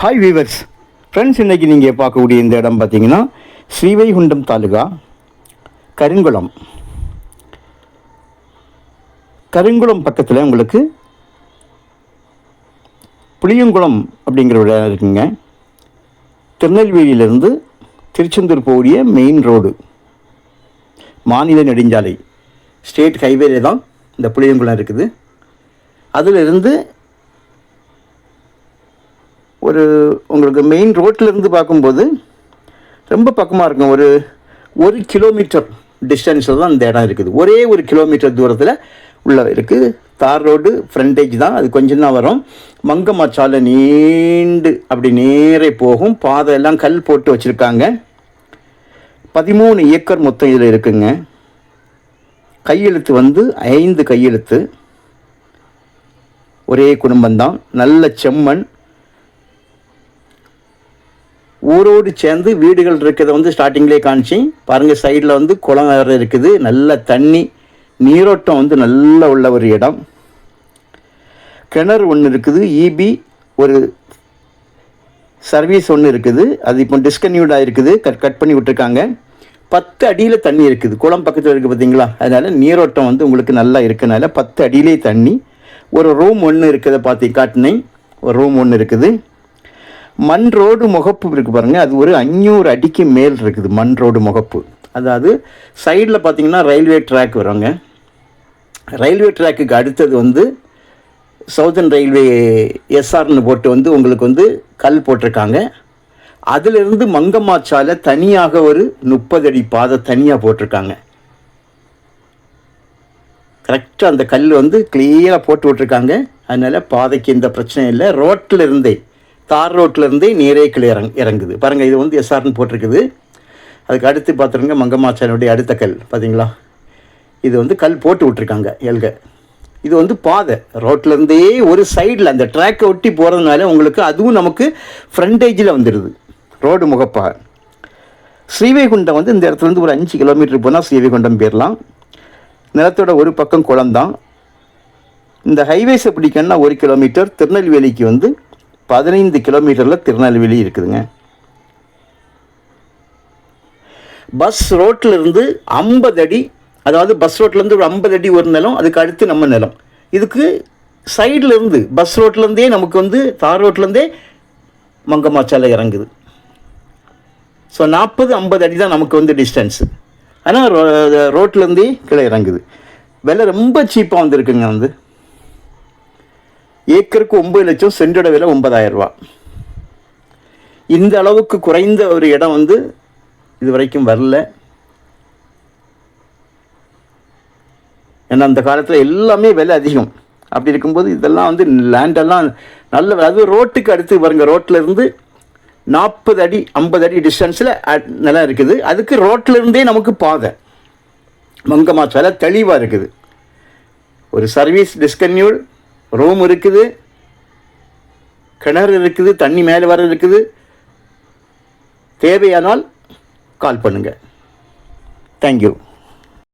Hi viewers friends, இன்றைக்கி நீங்கள் பார்க்கக்கூடிய இந்த இடம் பார்த்தீங்கன்னா ஸ்ரீவைகுண்டம் தாலுகா கருங்குளம் பக்கத்தில் உங்களுக்கு புளியங்குளம் அப்படிங்கிற ஒரு இடம் இருக்குங்க. திருநெல்வேலியிலேருந்து திருச்செந்தூர் போகிற மெயின் ரோடு, மாநில நெடுஞ்சாலை, ஸ்டேட் ஹைவேல தான் இந்த புளியங்குளம் இருக்குது. அதிலிருந்து உங்களுக்கு மெயின் ரோட்டிலேருந்து பார்க்கும்போது ரொம்ப பக்கமாக இருக்கும். ஒரு கிலோமீட்டர் டிஸ்டன்ஸில் தான் இந்த இடம் இருக்குது. ஒரே 1 கிலோமீட்டர் தூரத்தில் உள்ள இருக்குது. தார் ரோடு ஃப்ரண்டேஜ் தான், அது கொஞ்சம் தான் வரும். மங்கம்மாச்சாலை நீண்டு அப்படி நேரே போகும். பாதை எல்லாம் கல் போட்டு வச்சுருக்காங்க. 13 ஏக்கர் மொத்தம் இதில் இருக்குங்க. கையெழுத்து 5 கையெழுத்து. ஒரே குடும்பம்தான். நல்ல செம்மண். ஊரோடு சேர்ந்து வீடுகள் இருக்கிறத ஸ்டார்டிங்லேயே காமிச்சு பாருங்கள். சைடில் குளம் வேறு இருக்குது. நல்ல தண்ணி நீரோட்டம் நல்ல உள்ள ஒரு இடம். கிணறு ஒன்று இருக்குது. இபி ஒரு சர்வீஸ் ஒன்று இருக்குது. அது இப்போ டிஸ்கன்யூடாக இருக்குது. கட் பண்ணி விட்டுருக்காங்க. 10 அடியில் தண்ணி இருக்குது. குளம் பக்கத்தில் இருக்குது பார்த்தீங்களா? அதனால் நீரோட்டம் உங்களுக்கு நல்லா இருக்கனால 10 அடியிலே தண்ணி. ஒரு ரூம் ஒன்று இருக்கிறத காட்டினேன். ஒரு ரூம் ஒன்று இருக்குது. மண் ரோடு முகப்பு இருக்குது பாருங்கள். அது ஒரு 500 அடிக்கு மேல் இருக்குது மண் ரோடு முகப்பு. அதாவது சைடில் பார்த்திங்கன்னா ரயில்வே ட்ராக் வருவாங்க. ரயில்வே ட்ராக்குக்கு அடுத்தது சவுதர்ன் ரயில்வே எஸ்ஆர்னு போட்டு உங்களுக்கு கல் போட்டிருக்காங்க. அதிலிருந்து மங்கம்மாச்சாலை தனியாக ஒரு 30 அடி பாதை தனியாக போட்டிருக்காங்க. கரெக்டாக அந்த கல் கிளியராக போட்டு விட்ருக்காங்க. அதனால் பாதைக்கு எந்த பிரச்சனையும் இல்லை. ரோட்டில் இருந்தே, தார் ரோட்டிலேருந்தே நேரே கீழே இறங்குது பாருங்கள். இது எஸ்ஆர்னு போட்டிருக்குது. அதுக்கு அடுத்து பார்த்துருங்க மங்கம்மாச்சாலையுடைய அடுத்த கல் பார்த்தீங்களா? இது கல் போட்டு விட்ருக்காங்க எல்க. இது பாதை ரோட்லேருந்தே ஒரு சைடில் அந்த ட்ராக்கை ஒட்டி போகிறதுனால உங்களுக்கு அதுவும் நமக்கு ஃப்ரண்டேஜில் வந்துடுது ரோடு முகப்பாக. ஸ்ரீவைகுண்டம் இந்த இடத்துலேருந்து ஒரு 5 கிலோமீட்டர் போனால் ஸ்ரீவைகுண்டம் போயிடலாம். நிலத்தோட ஒரு பக்கம் குளம்தான். இந்த ஹைவேஸை பிடிக்கணும்னா 1 கிலோமீட்டர். திருநெல்வேலிக்கு 15 கிலோமீட்டரில் திருநெல்வேலி இருக்குதுங்க. பஸ் ரோட்டிலிருந்து 50 அடி, அதாவது பஸ் ரோட்லேருந்து ஒரு 50 அடி ஒரு நிலம். அதுக்கு அடுத்து நம்ம நிலம். இதுக்கு சைடில் இருந்து பஸ் ரோட்லேருந்தே நமக்கு தார் ரோட்லேருந்தே மங்கம்மாச்சாலை இறங்குது. ஸோ 40-50 அடி தான் நமக்கு டிஸ்டன்ஸு. ஆனால் ரோட்லேருந்தே கீழே இறங்குது. விலை ரொம்ப சீப்பாக வந்துருக்குங்க. ஏக்கருக்கு 9 லட்சம், சென்டோட விலை 9,000 ரூபா. இந்த அளவுக்கு குறைந்த ஒரு இடம் இது வரைக்கும் வரல. ஏன்னா அந்த காலத்தில் எல்லாமே விலை அதிகம். அப்படி இருக்கும்போது இதெல்லாம் லேண்டெல்லாம் நல்ல, அது ரோட்டுக்கு அடுத்து பாருங்க. ரோட்டில் இருந்து 40 அடி 50 அடி டிஸ்டன்ஸில் நிலம் இருக்குது. அதுக்கு ரோட்டில் இருந்தே நமக்கு பாதை மங்கம்மாச்சாலை தெளிவாக இருக்குது. ஒரு சர்வீஸ் டிஸ்கன்யூட், ரூம் இருக்குது, கிணறு இருக்குது, தண்ணி மேலே வர இருக்குது. தேவையானால் கால் பண்ணுங்கள். தேங்க்யூ.